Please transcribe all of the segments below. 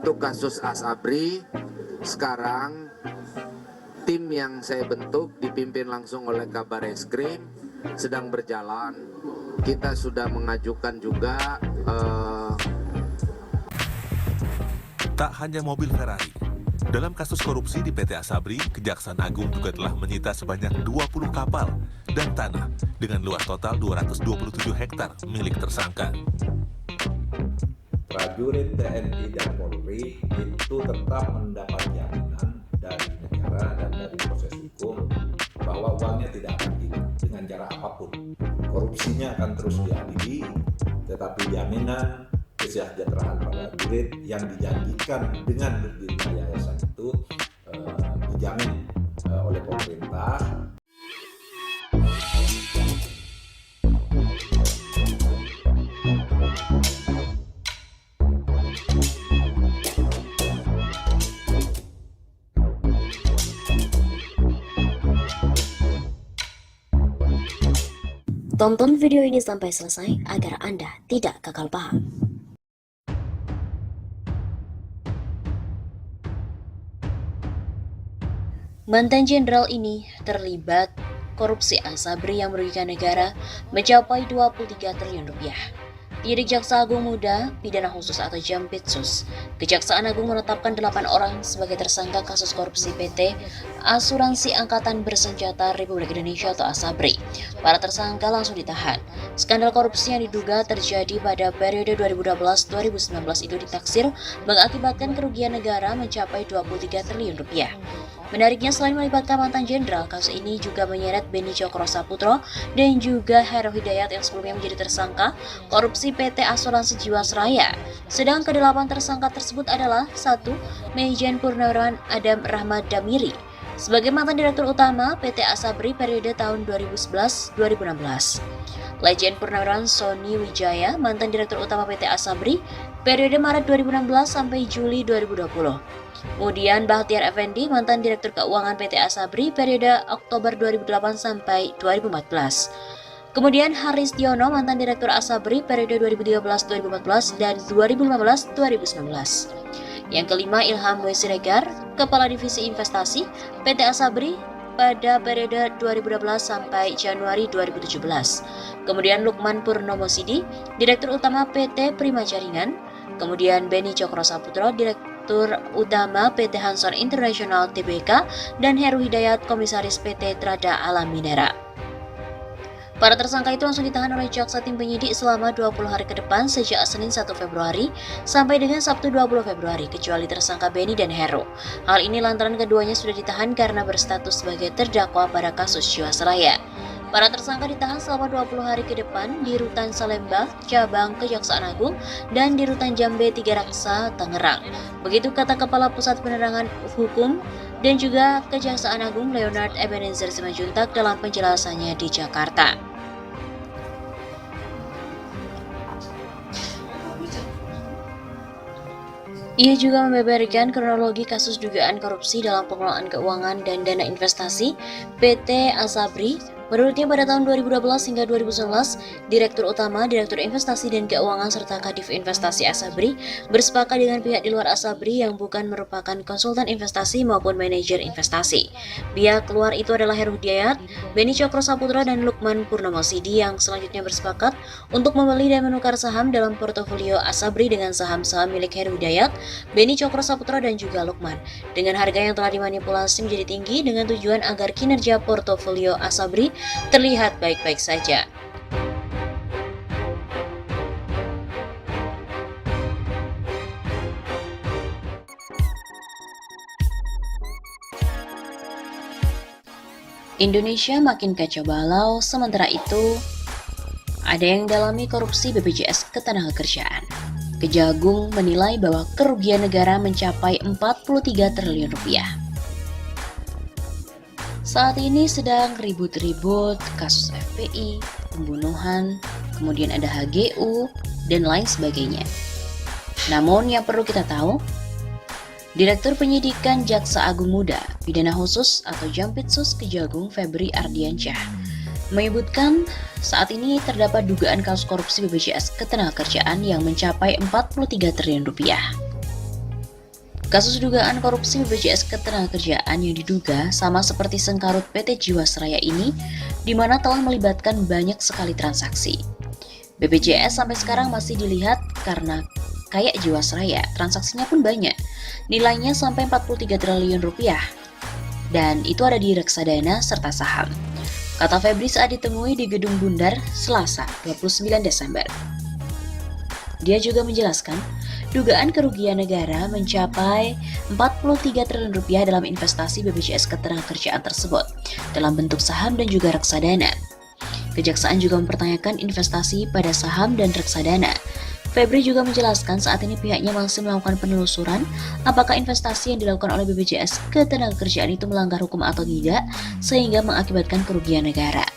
Untuk kasus Asabri, sekarang tim yang saya bentuk dipimpin langsung oleh Kabar Eskrim sedang berjalan. Kita sudah mengajukan juga Tak hanya mobil Ferrari. Dalam kasus korupsi di PT Asabri, Kejaksaan Agung juga telah menyita sebanyak 20 kapal dan tanah dengan luas total 227 hektar milik tersangka. Prajurit TNI dan Polri itu tetap mendapat jaminan dari negara dan dari proses hukum bahwa uangnya tidak akan hilang dengan cara apapun. Korupsinya akan terus diadili, tetapi jaminan kesejahteraan prajurit yang dijanjikan dengan berdirinya yayasan itu dijamin oleh pemerintah. Tonton video ini sampai selesai agar Anda tidak gagal paham. Mantan jenderal ini terlibat korupsi Asabri yang merugikan negara mencapai 23 triliun rupiah. Penyidik Jaksa Agung Muda, pidana khusus atau Jampitsus, Kejaksaan Agung menetapkan 8 orang sebagai tersangka kasus korupsi PT Asuransi Angkatan Bersenjata Republik Indonesia atau Asabri. Para tersangka langsung ditahan. Skandal korupsi yang diduga terjadi pada periode 2012-2019 itu ditaksir mengakibatkan kerugian negara mencapai 23 triliun rupiah. Menariknya, selain melibatkan mantan jenderal, kasus ini juga menyeret Beni Cokro Saputro dan juga Heru Hidayat yang sebelumnya menjadi tersangka korupsi PT Asuransi Jiwasraya. Sedang ke-8 tersangka tersebut adalah 1. Meijen Purnawirawan Adam Rahmat Damiri sebagai mantan Direktur Utama PT Asabri periode tahun 2011-2016. Lejen Purnawirawan Sony Wijaya, mantan Direktur Utama PT Asabri periode Maret 2016 sampai Juli 2020. Kemudian Bahtiar Effendi, mantan Direktur Keuangan PT Asabri periode Oktober 2008 sampai 2014. Kemudian Haris Tiono, mantan Direktur Asabri periode 2013-2014 dan 2015-2019. Yang kelima Ilham Dwi Siregar, Kepala Divisi Investasi PT Asabri pada periode 2012 sampai Januari 2017. Kemudian Lukman Purnomo Sidi, Direktur Utama PT Prima Jaringan. Kemudian Beni Cokro Saputro, Direktur Utama PT Hanson International Tbk, dan Heru Hidayat, Komisaris PT Trada Alam Minera. Para tersangka itu langsung ditahan oleh jaksa tim penyidik selama 20 hari ke depan sejak Senin 1 Februari sampai dengan Sabtu 20 Februari, kecuali tersangka Beni dan Heru. Hal ini lantaran keduanya sudah ditahan karena berstatus sebagai terdakwa pada kasus Jiwasraya. Para tersangka ditahan selama 20 hari ke depan di Rutan Salemba, Cabang Kejaksaan Agung, dan di Rutan Jambe Tiga Raksa, Tangerang. Begitu kata Kepala Pusat Penerangan Hukum dan juga Kejaksaan Agung Leonard Ebenezer Simanjuntak dalam penjelasannya di Jakarta. Ia juga membeberkan kronologi kasus dugaan korupsi dalam pengelolaan keuangan dan dana investasi PT Asabri. Menurutnya pada tahun 2012 hingga 2019, Direktur Utama, Direktur Investasi dan Keuangan serta Kadif Investasi Asabri bersepakat dengan pihak di luar Asabri yang bukan merupakan konsultan investasi maupun manajer investasi. Pihak luar itu adalah Heru Hidayat, Beni Cokro Saputro, dan Lukman Purnomo Sidi yang selanjutnya bersepakat untuk membeli dan menukar saham dalam portofolio Asabri dengan saham-saham milik Heru Hidayat, Beni Cokro Saputro, dan juga Lukman dengan harga yang telah dimanipulasi menjadi tinggi dengan tujuan agar kinerja portofolio Asabri terlihat baik-baik saja. Indonesia makin kacau balau, sementara itu ada yang mendalami korupsi BPJS Ketenagakerjaan. Kejagung menilai bahwa kerugian negara mencapai 43 triliun rupiah. Saat ini sedang ribut-ribut kasus FPI, pembunuhan, kemudian ada HGU, dan lain sebagainya. Namun yang perlu kita tahu, Direktur Penyidikan Jaksa Agung Muda, Pidana Khusus atau Jampitsus Kejagung Febri Ardiansyah, menyebutkan saat ini terdapat dugaan kasus korupsi BPJS Ketenagakerjaan yang mencapai 43 triliun rupiah. Kasus dugaan korupsi BPJS Ketenagakerjaan yang diduga sama seperti sengkarut PT Jiwasraya ini, di mana telah melibatkan banyak sekali transaksi. BPJS sampai sekarang masih dilihat karena kayak Jiwasraya, transaksinya pun banyak, nilainya sampai 43 triliun rupiah. Dan itu ada di reksadana serta saham. Kata Febri saat ditemui di Gedung Bundar, Selasa, 29 Desember. Dia juga menjelaskan, dugaan kerugian negara mencapai 43 triliun rupiah dalam investasi BPJS Ketenagakerjaan tersebut, dalam bentuk saham dan juga reksadana. Kejaksaan juga mempertanyakan investasi pada saham dan reksadana. Febri juga menjelaskan saat ini pihaknya masih melakukan penelusuran apakah investasi yang dilakukan oleh BPJS Ketenagakerjaan itu melanggar hukum atau tidak sehingga mengakibatkan kerugian negara.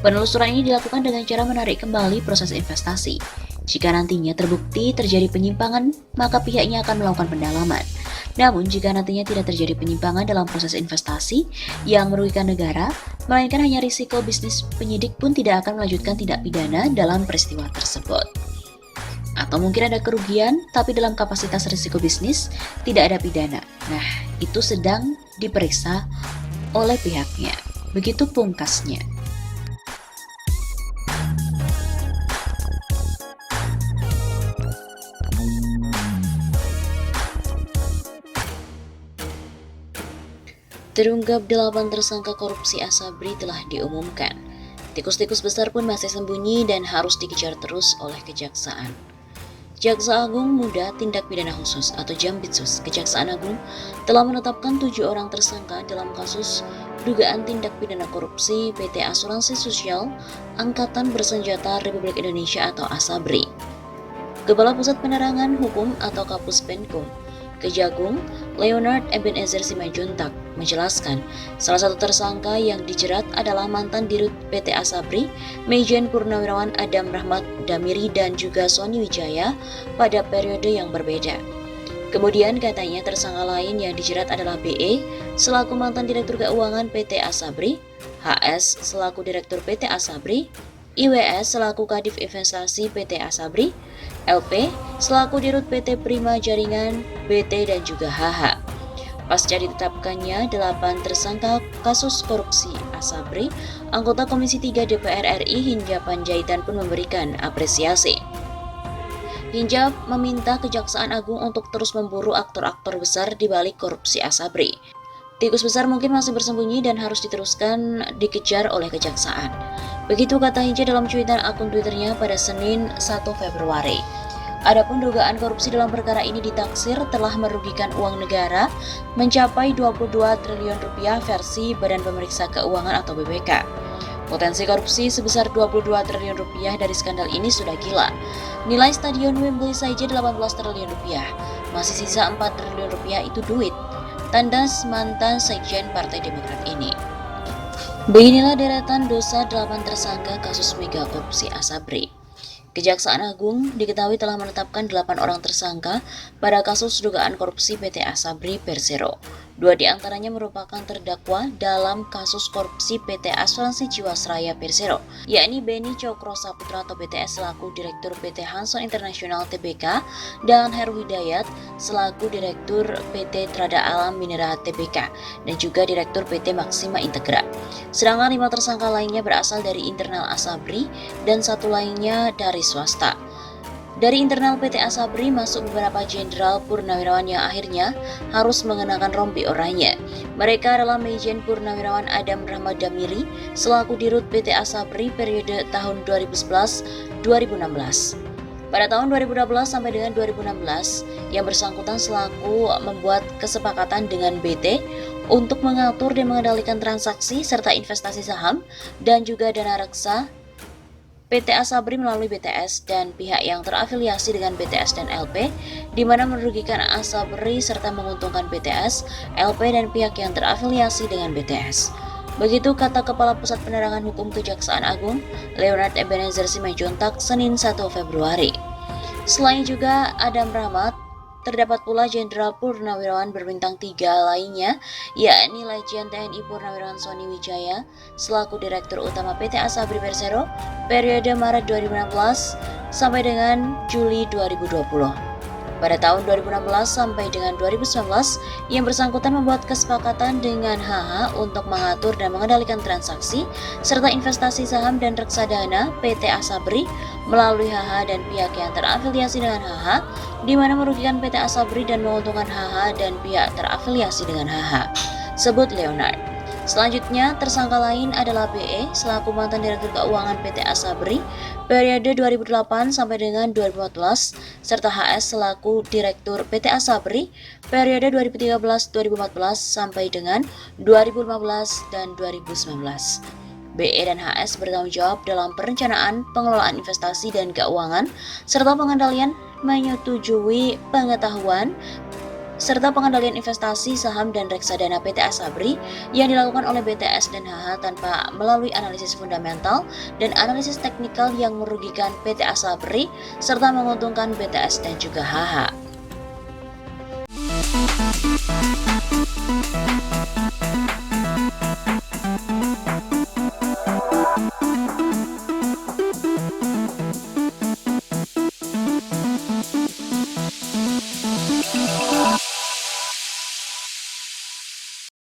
Penelusuran ini dilakukan dengan cara menarik kembali proses investasi. Jika nantinya terbukti terjadi penyimpangan, maka pihaknya akan melakukan pendalaman. Namun jika nantinya tidak terjadi penyimpangan dalam proses investasi yang merugikan negara, melainkan hanya risiko bisnis, penyidik pun tidak akan melanjutkan tindak pidana dalam peristiwa tersebut. Atau mungkin ada kerugian, tapi dalam kapasitas risiko bisnis tidak ada pidana. Nah, itu sedang diperiksa oleh pihaknya. Begitu pungkasnya. Terungkap 8 tersangka korupsi Asabri telah diumumkan. Tikus-tikus besar pun masih sembunyi dan harus dikejar terus oleh kejaksaan. Jaksa Agung Muda Tindak Pidana Khusus atau Jampitsus Kejaksaan Agung telah menetapkan 7 orang tersangka dalam kasus dugaan tindak pidana korupsi PT Asuransi Sosial Angkatan Bersenjata Republik Indonesia atau Asabri. Kepala Pusat Penerangan Hukum atau Kapus Penkum Kejagung, Leonard Ebenezer Simanjuntak, menjelaskan salah satu tersangka yang dijerat adalah mantan dirut PT Asabri, Majen Purnawirawan Adam Rahmat Damiri dan juga Sony Wijaya pada periode yang berbeda. Kemudian katanya tersangka lain yang dijerat adalah BE selaku mantan Direktur Keuangan PT Asabri, HS selaku Direktur PT Asabri, IWS selaku Kadif Investasi PT Asabri, LP selaku Dirut PT Prima Jaringan, BT dan juga HH. Pasca ditetapkannya 8 tersangka kasus korupsi Asabri, anggota Komisi 3 DPR RI Hinja Panjaitan pun memberikan apresiasi. Hinja meminta Kejaksaan Agung untuk terus memburu aktor-aktor besar di balik korupsi Asabri. Tikus besar mungkin masih bersembunyi dan harus diteruskan dikejar oleh kejaksaan. Begitu kata Hinja dalam cuitan akun Twitternya pada Senin 1 Februari. Adapun dugaan korupsi dalam perkara ini ditaksir telah merugikan uang negara mencapai 22 triliun rupiah versi Badan Pemeriksa Keuangan atau BPK. Potensi korupsi sebesar 22 triliun rupiah dari skandal ini sudah gila. Nilai stadion Wembley saja 18 triliun rupiah. Masih sisa 4 triliun rupiah itu duit. Tandas mantan Sekjen Partai Demokrat ini. Beginilah deretan dosa 8 tersangka kasus mega korupsi Asabri. Kejaksaan Agung diketahui telah menetapkan 8 orang tersangka pada kasus dugaan korupsi PT Asabri Persero. 2 diantaranya merupakan terdakwa dalam kasus korupsi PT Asuransi Jiwasraya Persero, yakni Beni Cokro Saputra atau BTS selaku Direktur PT Hanson International Tbk dan Heru Hidayat selaku Direktur PT Trada Alam Minera Tbk dan juga Direktur PT Maxima Integra. Sedangkan 5 tersangka lainnya berasal dari internal Asabri dan 1 lainnya dari swasta. Dari internal PT Asabri masuk beberapa jenderal purnawirawan yang akhirnya harus mengenakan rompi oranye. Mereka adalah Majen Purnawirawan Adam Rahmat Damiri selaku Dirut PT Asabri periode tahun 2011-2016. Pada tahun 2012 sampai dengan 2016, yang bersangkutan selaku membuat kesepakatan dengan BT untuk mengatur dan mengendalikan transaksi serta investasi saham dan juga dana reksa PT Asabri melalui BTS dan pihak yang terafiliasi dengan BTS dan LP, di mana merugikan Asabri serta menguntungkan BTS, LP dan pihak yang terafiliasi dengan BTS. Begitu kata Kepala Pusat Penerangan Hukum Kejaksaan Agung, Leonard Ebenezer Simanjuntak, Senin 1 Februari. Selain juga Adam Rahmat, terdapat pula Jenderal Purnawirawan berbintang 3 lainnya, yakni Lejen TNI Purnawirawan Sony Wijaya selaku Direktur Utama PT Asabri Persero periode Maret 2016 sampai dengan Juli 2020. Pada tahun 2016 sampai dengan 2019, yang bersangkutan membuat kesepakatan dengan HH untuk mengatur dan mengendalikan transaksi serta investasi saham dan reksadana PT Asabri melalui HH dan pihak yang terafiliasi dengan HH, di mana merugikan PT Asabri dan menguntungkan HH dan pihak terafiliasi dengan HH. Sebut Leonard. Selanjutnya, tersangka lain adalah BE selaku mantan Direktur Keuangan PT Asabri periode 2008 sampai dengan 2014, serta HS selaku Direktur PT Asabri periode 2013-2014 sampai dengan 2015 dan 2019. BE dan HS bertanggung jawab dalam perencanaan, pengelolaan investasi dan keuangan, serta pengendalian, menyetujui pengetahuan serta pengendalian investasi saham dan reksadana PT Asabri yang dilakukan oleh BTS dan HH tanpa melalui analisis fundamental dan analisis teknikal yang merugikan PT Asabri serta menguntungkan BTS dan juga HH.